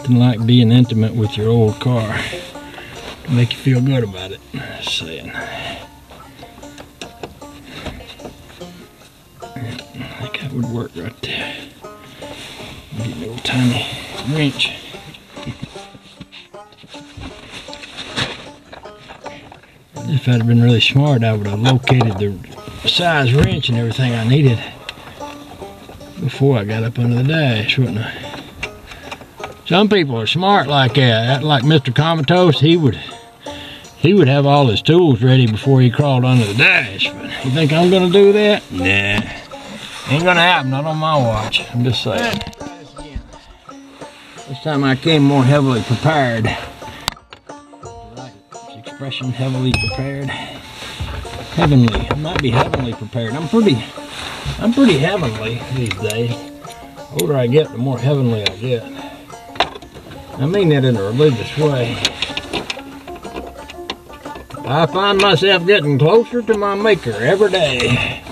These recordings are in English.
Nothing like being intimate with your old car to make you feel good about it. Just saying. I think that would work right there. Get a little tiny wrench. If I'd have been really smart, I would have located the size wrench and everything I needed before I got up under the dash, wouldn't I? Some people are smart like that. Like Mr. Comatose, he would have all his tools ready before he crawled under the dash. But you think I'm gonna do that? Nah. Ain't gonna happen, not on my watch. I'm just saying. This time I came more heavily prepared. This expression, heavily prepared. Heavenly. I might be heavenly prepared. I'm pretty heavenly these days. The older I get, the more heavenly I get. I mean that in a religious way. I find myself getting closer to my maker every day.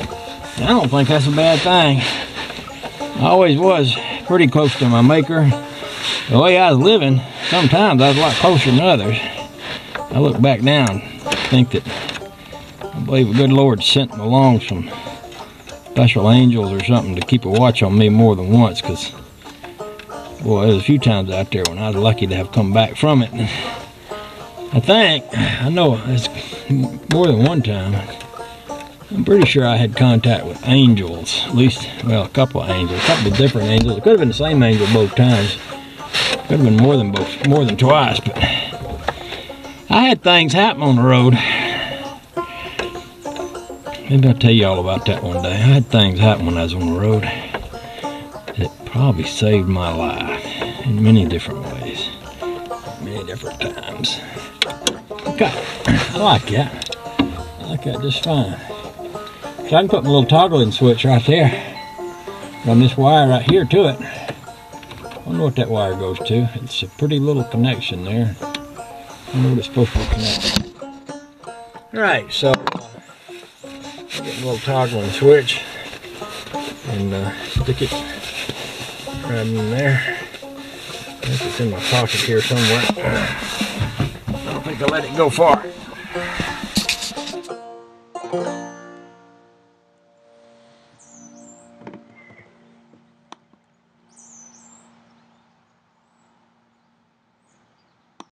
I don't think that's a bad thing. I always was pretty close to my maker. The way I was living, sometimes I was a lot closer than others. I look back now and think that I believe the good Lord sent along some special angels or something to keep a watch on me more than once, because boy, there's a few times out there when I was lucky to have come back from it. I know it's more than one time. I'm pretty sure I had contact with angels, at least, well, a couple of angels, a couple of different angels. It could have been the same angel both times. Could have been more than twice, but I had things happen on the road. Maybe I'll tell you all about that one day. I had things happen when I was on the road that probably saved my life in many different ways, many different times. Okay, I like that. I like that just fine. So I can put my little toggling switch right there. Run this wire right here to it. I don't know what that wire goes to. It's a pretty little connection there. I don't know what it's supposed to be connected. Alright, so get a little toggling switch and stick it right in there. I think it's in my pocket here somewhere. I don't think I'll let it go far.